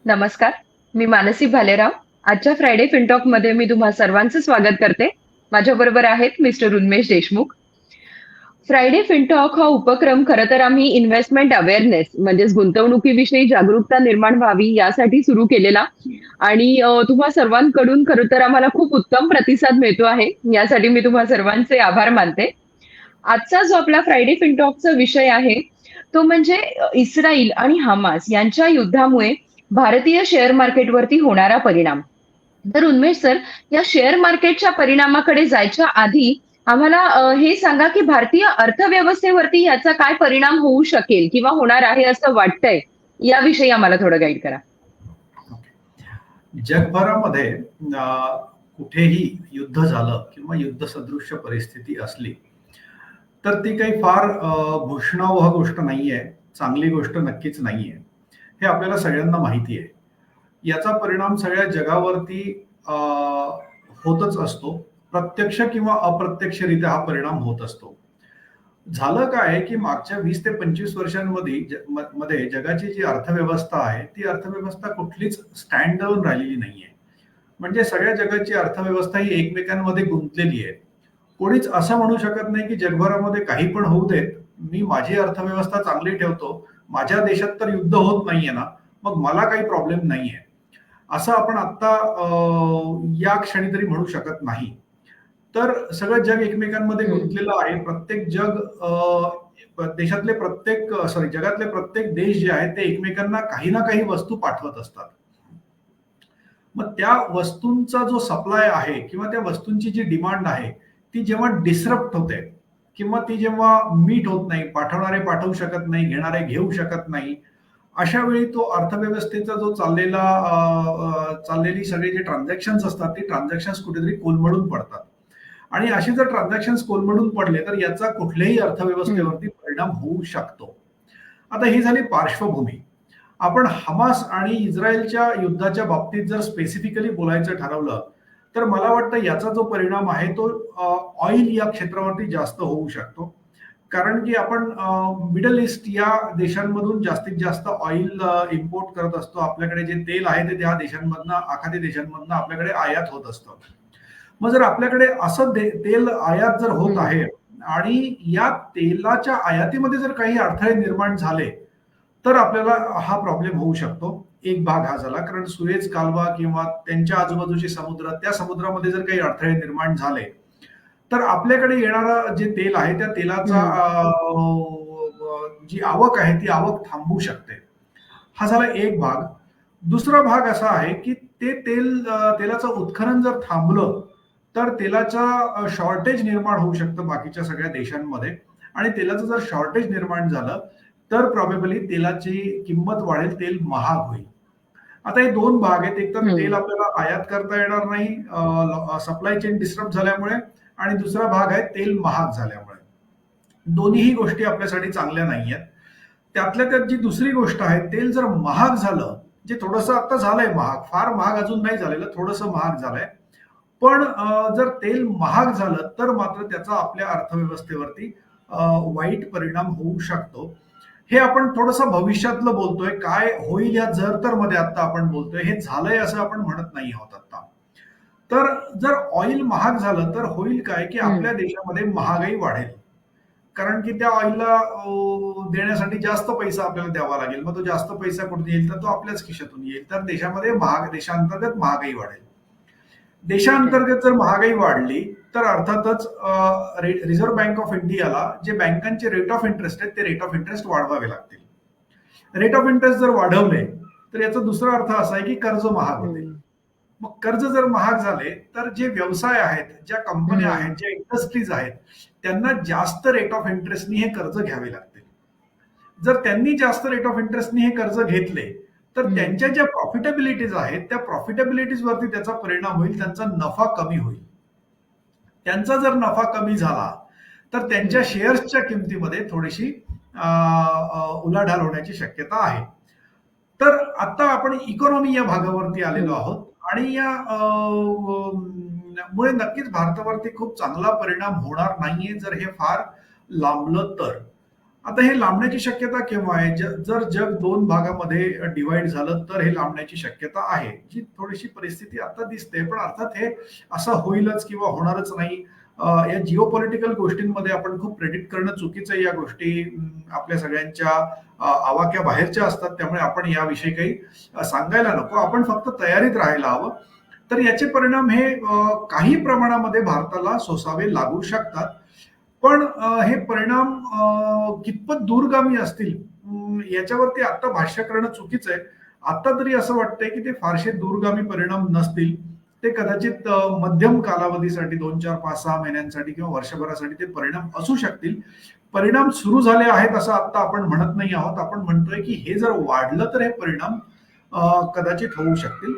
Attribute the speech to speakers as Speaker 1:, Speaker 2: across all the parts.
Speaker 1: नमस्कार, मी मानसी भालेराव. आजच्या फ्रायडे फिनटॉकमध्ये मी तुम्हा सर्वांचं स्वागत करते. माझ्याबरोबर आहेत मिस्टर उन्मेष देशमुख. फ्रायडे फिनटॉक हा उपक्रम खरं तर आम्ही इन्व्हेस्टमेंट अवेअरनेस म्हणजेच गुंतवणुकीविषयी जागरूकता निर्माण व्हावी यासाठी सुरू केलेला आणि तुम्हा सर्वांकडून खरं तर आम्हाला खूप उत्तम प्रतिसाद मिळतो आहे. यासाठी मी तुम्हा सर्वांचे आभार मानते. आजचा जो आपला फ्रायडे फिनटॉकचा विषय आहे, तो म्हणजे इस्रायल आणि हमास यांच्या युद्धामुळे भारतीय शेअर मार्केटवरती होणारा परिणाम. तर उन्मेष सर, या शेअर मार्केटच्या परिणामाकडे जायच्या आधी आम्हाला हे सांगा, की भारतीय अर्थव्यवस्थेवरती याचा काय परिणाम होऊ शकेल किंवा होणार आहे असं वाटतंय? याविषयी आम्हाला थोडं गाईड करा.
Speaker 2: जगभरामध्ये कुठेही युद्ध झालं किंवा युद्धसदृश्य परिस्थिती असली तर ती काही फार भूषणावह गोष्ट नाहीये, चांगली गोष्ट नक्कीच नाहीये. हे आपल्याला सगळ्यांना माहिती आहे. याचा परिणाम सगळ्या जगावरती होतच असतो. प्रत्यक्ष किंवा अप्रत्यक्षरित्या हा परिणाम होत असतो. झालं काय की मागच्या 20 ते 25 वर्षांमध्ये जगाची जी अर्थव्यवस्था आहे ती अर्थव्यवस्था कुठलीच स्टँड डाऊन राहिलेली नाहीये. म्हणजे सगळ्या जगाची अर्थव्यवस्था ही एकमेकांमध्ये गुंतलेली आहे. कोणीच असं म्हणू शकत नाही की जगभरामध्ये काही पण होऊ देत, मी माझी अर्थव्यवस्था चांगली ठेवतो, माझ्या देशात तर युद्ध होत नाहीये ना, मग मला काही प्रॉब्लेम नाहीये, असं आपण आता या क्षणी तरी म्हणू शकत नाही. तर सगळं जग एकमेकांमध्ये
Speaker 1: हं.
Speaker 2: गुंतलेलं आहे. प्रत्येक देशातले प्रत्येक जगातले प्रत्येक देश जे आहेत ते एकमेकांना काही ना काही वस्तू पाठवत असतात. मग त्या वस्तूंचा जो सप्लाय आहे किंवा त्या वस्तूंची जी डिमांड आहे ती जेव्हा डिसरप्ट होते किंवा ती जेव्हा मीट होत नाही, पाठवणारे पाठवू शकत नाही, घेणारे घेऊ शकत नाही, अशा वेळी तो अर्थव्यवस्थेचा जो चाललेली सगळे जे ट्रान्झॅक्शन्स असतात ती ट्रान्झॅक्शन्स कुठेतरी कोलमडून पडतात. आणि असे जर ट्रान्झॅक्शन्स कोलमडून पडले तर याचा कुठल्याही
Speaker 1: हं.
Speaker 2: अर्थव्यवस्थेवरती परिणाम होऊ शकतो. आता ही झाली पार्श्वभूमी. आपण हमास आणि इस्रायलच्या युद्धाच्या बाबतीत जर स्पेसिफिकली बोलायचं ठरवलं तर मला वाटतं याचा जो परिणाम आहे तो ऑइल या क्षेत्रावरती जास्त होऊ शकतो. कारण की आपण मिडल ईस्ट या देशांमधून जास्तीत जास्त ऑइल इम्पोर्ट करत असतो. आपल्याकडे जे तेल आहे ते त्या देशांमधनं, आखाती देशांमधनं आपल्याकडे आयात होत असतं. मग जर आपल्याकडे असं तेल आयात जर होत
Speaker 1: हं.
Speaker 2: आहे आणि या तेलाच्या आयातीमध्ये जर काही अडथळे निर्माण झाले तर आपल्याला हा प्रॉब्लेम होऊ शकतो. एक भाग हा झाला, कारण सुएझ कालवा किंवा त्यांच्या आजूबाजूचे समुद्र, त्या समुद्रामध्ये जर काही अडथळे निर्माण झाले तर आपल्याकडे येणारं जे तेल आहे त्या तेलाचा
Speaker 1: हं.
Speaker 2: जी आवक आहे ती आवक थांबू शकते. हा झाला एक भाग. दुसरा भाग असा आहे की तेलाचं उत्खनन जर थांबलं तर तेलाचा शॉर्टेज निर्माण होऊ शकतं बाकीच्या सगळ्या देशांमध्ये. आणि तेलाचं जर शॉर्टेज निर्माण झालं तर प्रॉबेबली तेलाची किंमत वाढेल, तेल महाग होईल. आता हे दोन भाग आहेत. एक तर तेल
Speaker 1: हं.
Speaker 2: आपल्याला आयात करता येणार नाही सप्लाय चेन डिस्टर्ब झाल्यामुळे, आणि दुसरा भाग आहे तेल महाग झाल्यामुळे. दोन्हीही गोष्टी आपल्यासाठी चांगल्या नाहीयेत. त्यातल्या त्यात जी दुसरी गोष्ट आहे, तेल जर महाग झालं, जे थोडंसं आता झालंय महाग, फार महाग अजून नाही झालेलं, थोडंसं महाग झालंय. पण जर तेल महाग झालं तर मात्र त्याचा आपल्या अर्थव्यवस्थेवरती वाईट परिणाम होऊ शकतो. हे आपण थोडंसं भविष्यातलं बोलतोय, काय होईल या जर तर मध्ये आता आपण बोलतोय, हे झालंय असं आपण म्हणत नाही आहोत आता. तर जर ऑइल महाग झालं तर होईल काय की
Speaker 1: हं.
Speaker 2: आपल्या देशामध्ये महागाई वाढेल. कारण की त्या ऑइलला देण्यासाठी जास्त पैसा आपल्याला द्यावा लागेल. मग तो जास्त पैसा कुठून येईल तर तो आपल्याच खिशातून येईल. तर देशांतर्गत महागाई वाढेल.
Speaker 1: राइट.
Speaker 2: देशांतर्गत जर महागाई वाढली तर अर्थातच रिझर्व्ह बँक ऑफ इंडियाला जे बँकांचे रेट ऑफ इंटरेस्ट आहेत ते रेट ऑफ इंटरेस्ट वाढवावे लागतील. रेट ऑफ इंटरेस्ट जर वाढवले तर याचा दुसरा अर्थ असा आहे की कर्ज महाग होतील.
Speaker 1: हं.
Speaker 2: मग कर्ज जर महाग झाले तर जे व्यवसाय आहेत, ज्या कंपन्या
Speaker 1: हं.
Speaker 2: आहेत, ज्या इंडस्ट्रीज आहेत, त्यांना जास्त रेट ऑफ इंटरेस्टनी हे कर्ज घ्यावे लागतील. जर त्यांनी जास्त रेट ऑफ इंटरेस्टनी हे कर्ज घेतले तर
Speaker 1: हं.
Speaker 2: त्यांच्या ज्या प्रॉफिटेबिलिटीज आहेत त्या प्रॉफिटेबिलिटीज वरती त्याचा परिणाम होईल, त्यांचा नफा कमी होईल. त्यांचा जर नफा कमी झाला तर त्यांच्या
Speaker 1: हं.
Speaker 2: शेअर्सच्या किमतीमध्ये थोडीशी उलाढाल होण्याची शक्यता आहे. तर आता आपण इकॉनॉमी या भागावरती आलेलो
Speaker 1: हं.
Speaker 2: आहोत आणि या मुळे नक्कीच भारतावरती खूप चांगला परिणाम होणार नाहीये जर हे फार लांबलं तर. आता हे लांबण्याची शक्यता केव्हा आहे? जर जग 2 भागामध्ये डिव्हाईड झालं तर हे लांबण्याची शक्यता आहे. जी थोडीशी परिस्थिती आता दिसते. पण अर्थात हे असं होईलच किंवा होणारच नाही. या जिओपॉलिटिकल गोष्टींमध्ये आपण खूप प्रेडिक्ट करणं चुकीचं आहे. या गोष्टी आपल्या सगळ्यांच्या आवाक्या बाहेरच्या असतात. त्यामुळे आपण याविषयी काही सांगायला नको. आपण फक्त तयारीत राहायला हवं. तर याचे परिणाम हे काही प्रमाणामध्ये भारताला सोसावे लागू शकतात. पण हे परिणाम कितपत दूरगामी असतील याच्यावरती आता भाष्य करणं चुकीचं आहे. आता तरी असं वाटतंय की ते फारसे दूरगामी परिणाम नसतील. ते कदाचित मध्यम कालावधीसाठी 2, 4, 5, 6 महिन्यांसाठी किंवा वर्षभरासाठी ते परिणाम असू शकतील. परिणाम सुरू झाले आहेत असं आता आपण म्हणत नाही आहोत. आपण म्हणतोय की हे जर वाढलं तर हे परिणाम कदाचित होऊ शकतील.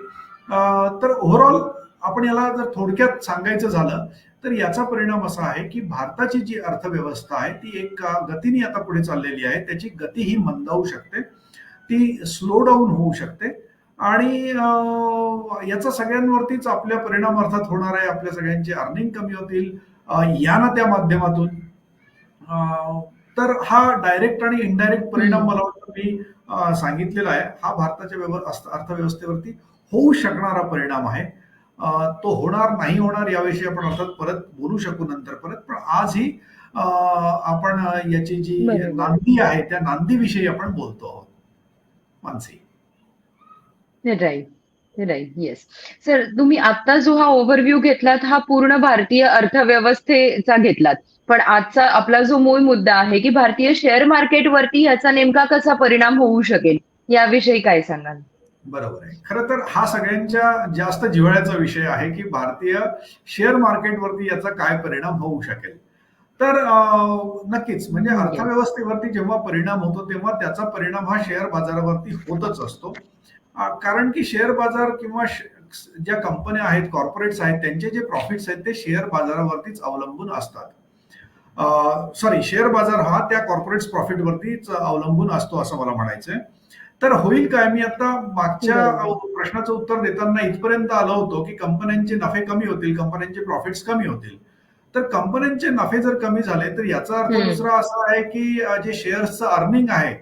Speaker 2: तर ओव्हरऑल आपण याला जर थोडक्यात सांगायचं झालं तर याचा परिणाम असा आहे की भारताची जी अर्थव्यवस्था आहे ती एक गतीने आता पुढे चाललेली आहे. त्याची गती ही मंदावू शकते, ती स्लो डाऊन होऊ शकते आणि याचा सगळ्यांवरतीच आपल्या परिणाम अर्थात होणार आहे. आपल्या सगळ्यांचे अर्निंग कमी होतील या ना त्या माध्यमातून. तर हा डायरेक्ट आणि इनडायरेक्ट परिणाम मला वाटतं मी सांगितलेला आहे. हा भारताच्या अर्थव्यवस्थेवरती होऊ शकणारा परिणाम आहे. तो होणार नाही होणार याविषयी आपण अर्थात परत बोलू शकू नंतर परत. पण आज ही आपण याची जी नांदी आहे त्या नांदीविषयी आपण बोलतो आहोत. Mansi.
Speaker 1: Right, right, yes. Sir, तुम्ही आता जो हा ओव्हरव्ह्यू घेतलात हा पूर्ण भारतीय अर्थव्यवस्थेचा घेतलात. पण आजचा आपला जो मूळ मुद्दा आहे की भारतीय शेअर मार्केटवरती याचा नेमका कसा परिणाम होऊ शकेल याविषयी काय सांगाल?
Speaker 2: बरोबर आहे. खरं तर हा सगळ्यांच्या जास्त जिव्हाळ्याचा विषय आहे की भारतीय शेअर मार्केटवरती याचा काय परिणाम होऊ शकेल. तर नक्कीच म्हणजे अर्थव्यवस्थेवरती जेव्हा परिणाम होतो तेव्हा त्याचा परिणाम हा शेअर बाजारावरती होतच असतो. कारण की शेअर बाजार किंवा ज्या कंपन्या आहेत, कॉर्पोरेट्स आहेत, त्यांचे जे प्रॉफिट्स आहेत ते शेअर बाजारावरतीच अवलंबून असतात. सॉरी, शेअर बाजार हा त्या कॉर्पोरेट्स प्रॉफिटवरतीच अवलंबून असतो असं मला म्हणायचंय. तर होईल काय, मी आता मागच्या प्रश्नाचं उत्तर देताना इथपर्यंत आलो होतो की कंपन्यांचे नफे कमी होतील, कंपन्यांचे प्रॉफिट्स कमी होतील. तर कंपन्यांचे नफे जर कमी झाले तर याचा अर्थ दुसरा असा आहे की जे शेअर्सचं अर्निंग आहे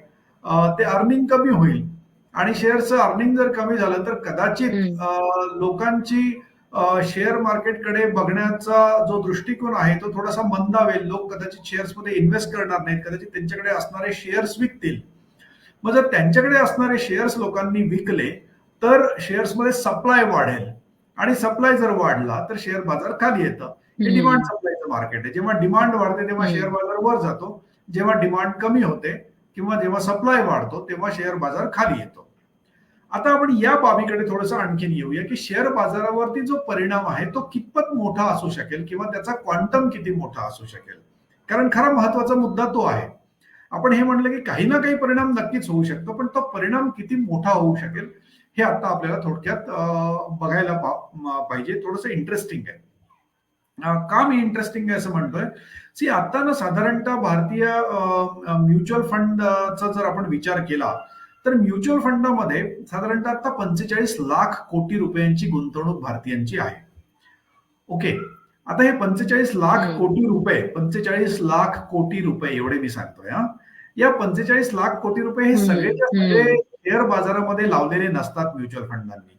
Speaker 2: ते अर्निंग कमी होईल. आणि शेअरचं अर्निंग जर कमी झालं तर कदाचित लोकांची शेअर मार्केटकडे बघण्याचा जो दृष्टिकोन आहे तो थोडासा मंदावेल. लोक कदाचित शेअर्समध्ये इन्व्हेस्ट करणार नाहीत, कदाचित त्यांच्याकडे असणारे शेअर्स विकतील. मग जर त्यांच्याकडे असणारे शेअर्स लोकांनी विकले तर शेअर्समध्ये सप्लाय वाढेल आणि सप्लाय जर वाढला तर शेअर बाजार खाली येतं. हे डिमांड सप्लायचं मार्केट आहे. जेव्हा डिमांड वाढते तेव्हा शेअर बाजार वर जातो, जेव्हा डिमांड कमी होते किंवा जेव्हा सप्लाय वाढतो तेव्हा शेअर बाजार खाली येतो. आता आपण या बाबीकडे थोडंसं आणखीन येऊया की शेअर बाजारावरती जो परिणाम आहे तो कितपत मोठा असू शकेल किंवा त्याचा क्वांटम किती मोठा असू शकेल. कारण खरा महत्वाचा मुद्दा तो आहे. आपण हे म्हणलं की काही ना काही परिणाम नक्कीच होऊ शकतो, पण तो परिणाम किती मोठा होऊ शकेल हे आता आपल्याला थोडक्यात बघायला पाहिजे. थोडंसं इंटरेस्टिंग आहे. का मी इंटरेस्टिंग आहे असं म्हणतोय, सी आता ना साधारणतः भारतीय म्युच्युअल फंडचा जर आपण विचार केला तर म्युच्युअल फंडामध्ये साधारणतः आता 45 लाख कोटी रुपयांची गुंतवणूक भारतीयांची आहे. ओके, आता हे 45 लाख कोटी रुपये, 45 लाख कोटी रुपये एवढे मी सांगतोय. या 45 लाख कोटी रुपये हे सगळेच्या सगळे शेअर बाजारामध्ये लावलेले नसतात म्युच्युअल फंडांनी.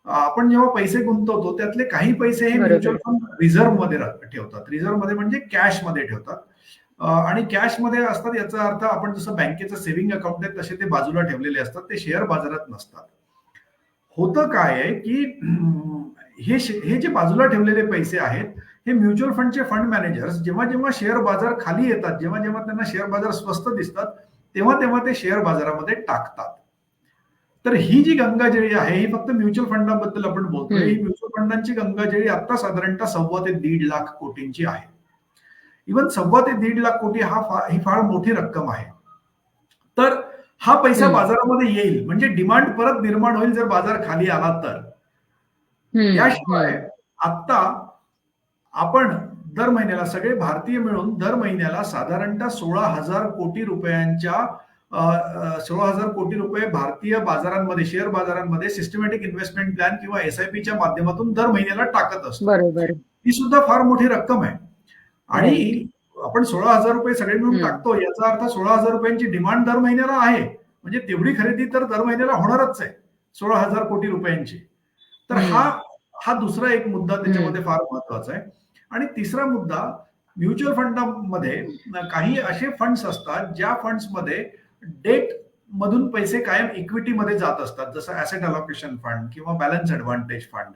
Speaker 2: आपण जेव्हा पैसे गुंतवतो त्यातले काही पैसे हे म्युच्युअल फंड रिझर्व्ह मध्ये ठेवतात. रिझर्व्ह मध्ये म्हणजे कॅश मध्ये ठेवतात आणि कॅश मध्ये असतात. याचा अर्थ आपण जसं बँकेचं सेव्हिंग अकाउंट आहे तसे ते बाजूला ठेवलेले असतात, ते शेअर बाजारात नसतात. होतं काय आहे की हे जे बाजूला ठेवलेले पैसे आहेत हे म्युच्युअल फंडचे फंड मॅनेजर्स जेव्हा जेव्हा शेअर बाजार खाली येतात, जेव्हा जेव्हा त्यांना शेअर बाजार स्वस्त दिसतात तेव्हा तेव्हा ते शेअर बाजारामध्ये टाकतात. तर ही जी गंगाजळी आहे ही फक्त म्युच्युअल फंडाबद्दल आपण बोलतोय. ही म्युच्युअल फंडांची गंगाजळी आता साधारणतः 1.25 ते 1.5 लाख कोटींची आहे. इव्हन 1.25 ते 1.5 लाख कोटी ही फार मोठी रक्कम आहे. तर हा पैसा बाजारामध्ये येईल म्हणजे डिमांड परत निर्माण होईल जर बाजार खाली आला तर. याशिवाय आता आपण दर महिन्याला सगळे भारतीय मिळून दर महिन्याला साधारणतः 16,000 कोटी रुपयांच्या 16,000 कोटी रुपये भारतीय बाजारांमध्ये, शेअर बाजारांमध्ये सिस्टमॅटिक इन्व्हेस्टमेंट प्लॅन किंवा SIPच्या माध्यमातून दर महिन्याला टाकत असतो.
Speaker 1: बरोबर.
Speaker 2: ही सुद्धा फार मोठी रक्कम आहे. आणि आपण 16,000 रुपये सगळे मिळून
Speaker 1: हम्म.
Speaker 2: टाकतो, याचा अर्थ 16,000 रुपयांची डिमांड दर महिन्याला आहे. म्हणजे तेवढी खरेदी तर दर महिन्याला होणारच आहे, 16,000 कोटी रुपयांची. तर हा
Speaker 1: हम्म.
Speaker 2: हा दुसरा एक मुद्दा
Speaker 1: हम्म.
Speaker 2: त्याच्यामध्ये फार महत्वाचा आहे. आणि तिसरा मुद्दा, म्युच्युअल फंडामध्ये काही असे फंड्स असतात ज्या फंड्समध्ये डेट मधून पैसे कायम इक्विटीमध्ये जात असतात, जसं ऍसेट अलोकेशन फंड किंवा बॅलन्स ऍडव्हान्टेज फंड.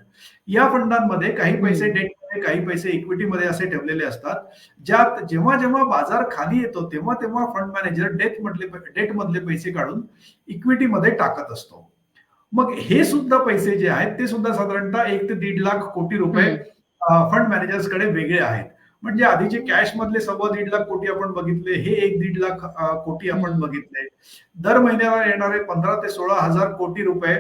Speaker 2: या फंडांमध्ये काही पैसे डेटमध्ये, काही पैसे इक्विटीमध्ये असे ठेवलेले असतात, ज्यात जेव्हा जेव्हा बाजार खाली येतो तेव्हा तेव्हा फंड मॅनेजर डेट मधले पैसे काढून इक्विटीमध्ये टाकत असतो. मग हे सुद्धा पैसे जे आहेत ते सुद्धा साधारणतः 1 ते 1.5 लाख कोटी रुपये फंड मॅनेजर्सकडे वेगळे आहेत. म्हणजे आधीचे कॅश मधले 1.25 लाख कोटी आपण बघितले, हे 1-1.5 लाख कोटी आपण बघितले. दर महिन्याला येणारे 15 ते 16,000 कोटी रुपये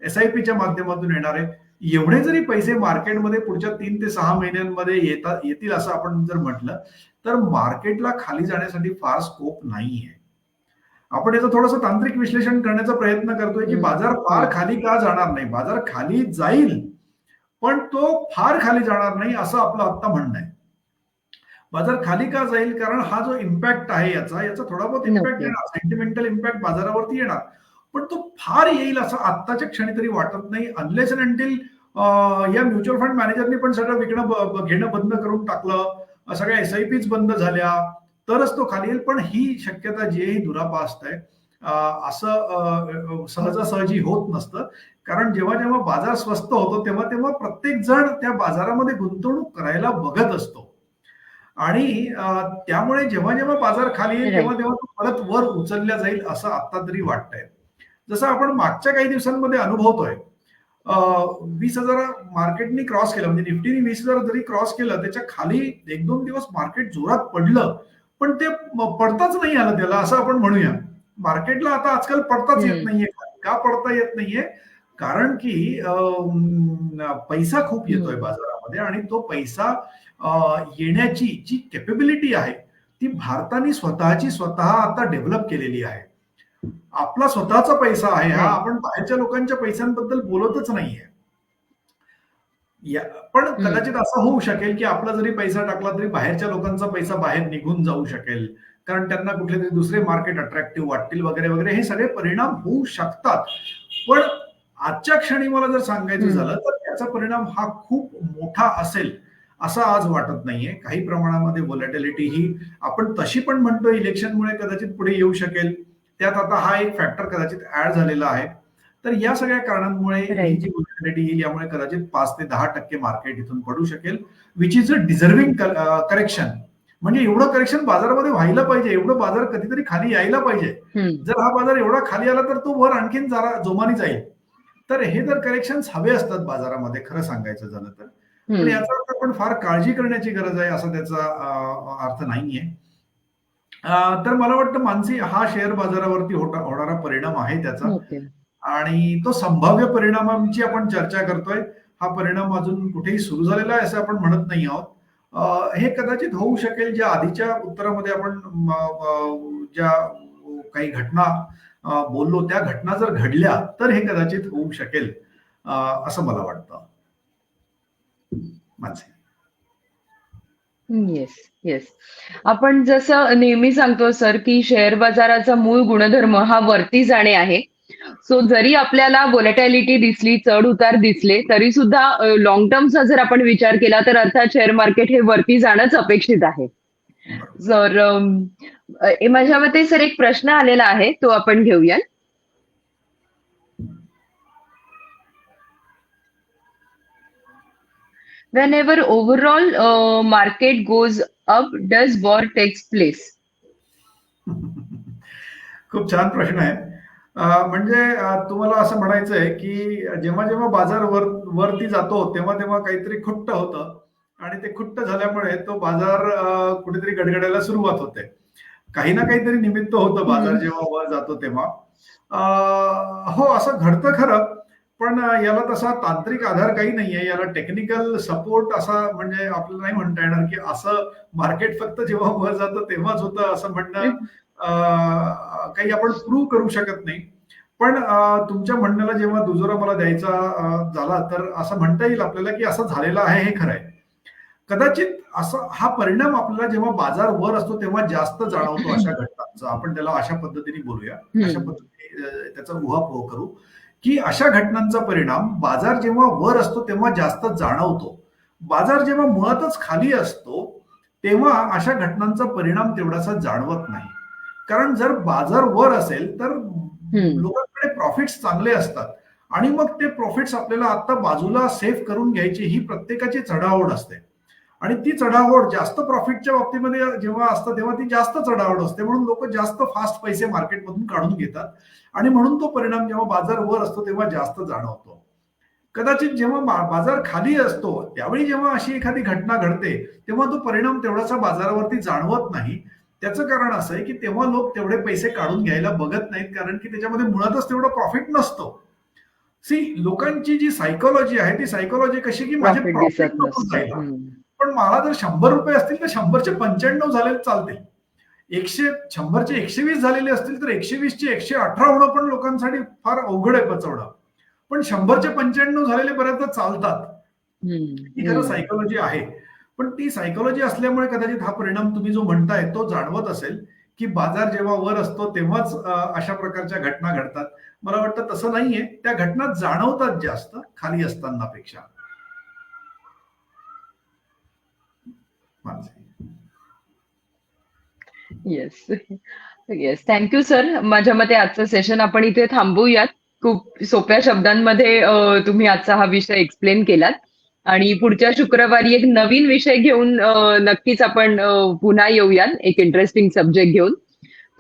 Speaker 2: एसआयपीच्या माध्यमातून येणारे, एवढे जरी पैसे मार्केटमध्ये पुढच्या 3 ते 6 महिन्यांमध्ये येतील असं आपण जर म्हटलं, तर मार्केटला खाली जाण्यासाठी फार स्कोप नाहीये. आपण याचं थोडंसं तांत्रिक विश्लेषण करण्याचा प्रयत्न करतोय की बाजार फार खाली का जाणार नाही. बाजार खाली जाईल, पण तो फार खाली जाणार नाही असं आपलं आता म्हणणं आहे. बाजार खाली का जाईल, कारण हा जो इम्पॅक्ट आहे याचा थोडा बहुत इम्पॅक्ट येणार, सेंटिमेंटल इम्पॅक्ट बाजारावरती येणार, पण तो फार येईल असं आत्ताच्या क्षणी तरी वाटत नाही. अनलेस अँड अंटिल या म्युच्युअल फंड मॅनेजरनी पण सगळं घेणं बंद करून टाकलं, सगळ्या एसआयपीच बंद झाल्या, तरच तो खाली येईल. पण ही शक्यता जी आहे ही दुरापास्त आहे. असं सहजासहजी होत नसतं, कारण जेव्हा जेव्हा बाजार स्वस्त होतो तेव्हा तेव्हा प्रत्येक जण त्या बाजारामध्ये गुंतवणूक करायला बघत असतो. आणि त्यामुळे जेव्हा जेव्हा बाजार खाली येईल तेव्हा तेव्हा तो परत वर उचलला जाईल असं आता तरी वाटतंय. जसं आपण मागच्या काही दिवसांमध्ये अनुभवतोय, 20,000 मार्केटनी क्रॉस केलं, म्हणजे निफ्टीने 20,000 जरी क्रॉस केलं, त्याच्या खाली 1-2 दिवस मार्केट जोरात पडलं, पण ते पडताच नाही आलं त्याला, असं आपण म्हणूया. मार्केटला आता आजकाल पडताच येत नाहीये. का पडता येत नाहीये? कारण की पैसा खूप येतोय बाजारामध्ये, आणि तो पैसा येण्याची जी कॅपेबिलिटी आहे ती भारताने स्वतः आता डेव्हलप केलेली आहे. आपला स्वतःचा पैसा आहे हा, आपण बाहेरच्या लोकांच्या पैशांबद्दल बोलतच नाहीये. पण कदाचित असं होऊ शकेल की आपला जरी पैसा टाकला तरी बाहेरच्या लोकांचा पैसा बाहेर निघून जाऊ शकेल, कारण त्यांना कुठले तरी दुसरे मार्केट अट्रॅक्टिव्ह वाटतील वगैरे वगैरे, हे सगळे परिणाम होऊ शकतात. पण आजच्या क्षणी मला जर सांगायचं झालं तर त्याचा परिणाम हा खूप मोठा असेल असं आज वाटत नाहीये. काही प्रमाणामध्ये व्होलॅटिलिटी ही आपण तशी पण म्हणतो इलेक्शनमुळे कदाचित पुढे येऊ शकेल, त्यात आता हा एक फॅक्टर कदाचित ऍड झालेला आहे. तर या सगळ्या कारणांमुळे ही जी व्होलॅटिलिटी येईल, यामुळे कदाचित 5 ते 10% मार्केट इथून पडू शकेल, which is a deserving correction. म्हणजे एवढं करेक्शन बाजारामध्ये व्हायला पाहिजे, एवढं बाजार कधीतरी खाली यायला पाहिजे. जर हा बाजार एवढा खाली आला तर तो वर आणखीन जरा जोमाने जाईल. तर हे जर करेक्शन हवे असतात बाजारामध्ये, खरं सांगायचं झालं तर. पण याचा अर्थ आपण फार काळजी करण्याची गरज आहे असा त्याचा अर्थ नाहीये. तर मला वाटतं मानसी, हा शेअर बाजारावरती होणारा परिणाम आहे त्याचा, आणि तो संभाव्य परिणामांची आपण चर्चा करतोय. हा परिणाम अजून कुठेही सुरू झालेला आहे असं आपण म्हणत नाही आहोत. हे कदाचित होऊ शकेल, ज्या आधीच्या उत्तरामध्ये आपण ज्या काही घटना बोललो त्या घटना जर घडल्या तर हे कदाचित होऊ शकेल असं मला वाटतं.
Speaker 1: Yes, yes. आपण जसं नेहमी सांगतो सर की शेअर बाजाराचा मूळ गुणधर्म हा वरती जाणे आहे. सो जरी आपल्याला व्होलॅटिलिटी दिसली, चढ उतार दिसले, तरी सुद्धा लॉंग टर्मचा जर आपण विचार केला तर अर्थात शेअर मार्केट हे वरती जाणंच अपेक्षित आहे. जर माझ्या मते सर एक प्रश्न आलेला आहे, तो आपण घेऊया. Whenever overall market goes up, does war takes place?
Speaker 2: खूप छान प्रश्न आहे. म्हणजे तुम्हाला असं म्हणायचं आहे की जेव्हा जेव्हा बाजार वरती जातो तेव्हा तेव्हा काहीतरी खुट्ट होतं, आणि ते खुट्ट झाल्यामुळे तो बाजार कुठेतरी गडगडायला सुरुवात होते. काही ना काहीतरी निमित्त होतं बाजार जेव्हा वर जातो तेव्हा. हो, असं घडतं खरं, पण याला तसा तांत्रिक आधार काही नाहीये. याला टेक्निकल सपोर्ट असा म्हणजे आपल्याला नाही म्हणता येणार की असं मार्केट फक्त जेव्हा वर जातं तेव्हाच होतं असं म्हणणं काही आपण प्रूव्ह करू शकत नाही. पण तुमच्या म्हणण्याला जेव्हा दुजोरा मला द्यायचा झाला तर असं म्हणता येईल आपल्याला की असं झालेलं आहे, हे खरं आहे. कदाचित असा हा परिणाम आपल्याला जेव्हा बाजार वर असतो तेव्हा जास्त जाणवतो अशा घटनांचा. आपण त्याला अशा पद्धतीने बोलूया, अशा पद्धतीने त्याचा उहापोह करू की अशा घटनांचा परिणाम बाजार जेव्हा वर असतो तेव्हा जास्त जाणवतो. बाजार जेव्हा मुळातच खाली असतो तेव्हा अशा घटनांचा परिणाम तेवढासा जाणवत नाही. कारण जर बाजार वर असेल तर लोकांकडे प्रॉफिट्स चांगले असतात आणि मग ते प्रॉफिट्स आपल्याला आता बाजूला सेव्ह करून घ्यायची ही प्रत्येकाची चढाओढ असते. आणि ती चढाओढ जास्त प्रॉफिटच्या बाबतीमध्ये जेव्हा असतं तेव्हा ती जास्त चढाओढ असते, म्हणून लोक जास्त फास्ट पैसे मार्केटमधून काढून घेतात आणि म्हणून तो परिणाम जेव्हा बाजार वर असतो तेव्हा जास्त जाणवतो. कदाचित जेव्हा बाजार खाली असतो त्यावेळी जेव्हा अशी एखादी घटना घडते तेव्हा तो परिणाम तेवढासा बाजारावरती जाणवत नाही. त्याचं कारण असं आहे की तेव्हा लोक तेवढे पैसे काढून घ्यायला बघत नाहीत, कारण की त्याच्यामध्ये मुळातच तेवढं प्रॉफिट नसतो. लोकांची जी सायकोलॉजी आहे ती सायकोलॉजी कशी की माझे प्रॉफिट नको जायला, पण मला जर 100 रुपये असतील तर 100चे 95 झाले चालतील. 100चे 120 झालेले असतील तर 120चे 118 होणं पण लोकांसाठी फार अवघड आहे पचवणं. पण 100चे 95 झालेले बऱ्याचदा चालतात. ही खरं सायकोलॉजी आहे. पण ती सायकोलॉजी असल्यामुळे कदाचित हा परिणाम तुम्ही जो म्हणताय तो जाणवत असेल की बाजार जेव्हा वर असतो तेव्हाच अशा प्रकारच्या घटना घडतात. मला वाटतं तसं नाहीये. त्या घटना जाणवतात जास्त खाली असताना पेक्षा.
Speaker 1: Yes yes, thank you sir. माझ्या मते आजचं सेशन आपण इथे थांबवूयात. खूप सोप्या शब्दांमध्ये तुम्ही आजचा हा विषय एक्सप्लेन केलात आणि पुढच्या शुक्रवारी एक नवीन विषय घेऊन नक्कीच आपण पुन्हा येऊयात एक इंटरेस्टिंग सब्जेक्ट घेऊन.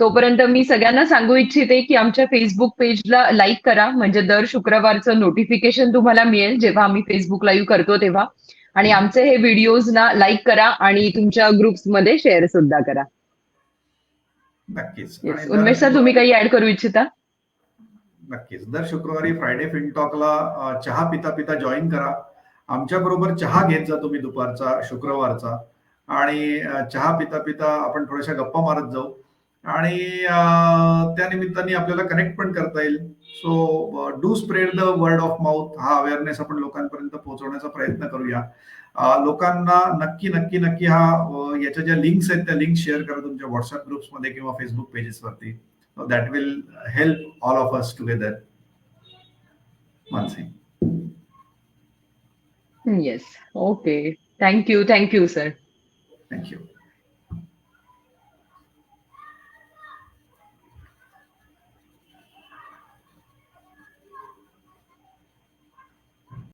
Speaker 1: तोपर्यंत मी सगळ्यांना सांगू इच्छिते की आमच्या फेसबुक पेजला लाईक करा, म्हणजे दर शुक्रवारचं नोटिफिकेशन तुम्हाला मिळेल जेव्हा आम्ही फेसबुक लाईव्ह करतो तेव्हा. आणि आमचे हे व्हिडिओज ना लाईक करा आणि तुमच्या ग्रुप्समध्ये शेअर सुद्धा करा.
Speaker 2: नक्कीच.
Speaker 1: उन्मेष सर, तुम्ही काही ऍड करू इच्छिता?
Speaker 2: नक्कीच. दर शुक्रवारी फ्रायडे फिनटॉकला चहा पिता पिता जॉईन करा. आमच्या बरोबर चहा घेत जा तुम्ही दुपारचा शुक्रवारचा, आणि चहा पिता पिता आपण थोड्याशा गप्पा मारत जाऊ आणि त्या निमित्ताने आपल्याला कनेक्ट पण करता येईल. So do spread the word of mouth. हा अवेअरनेस आपण लोकांपर्यंत पोहोचवण्याचा प्रयत्न करूया. लोकांना नक्की नक्की नक्की याच्या ज्या लिंक्स आहेत त्या लिंक शेअर करा तुमच्या व्हॉट्सअप ग्रुप्समध्ये किंवा फेसबुक पेजेसवरती. That will help all of us together. Mansi.
Speaker 1: Yes, okay. Thank you sir.
Speaker 2: Thank you.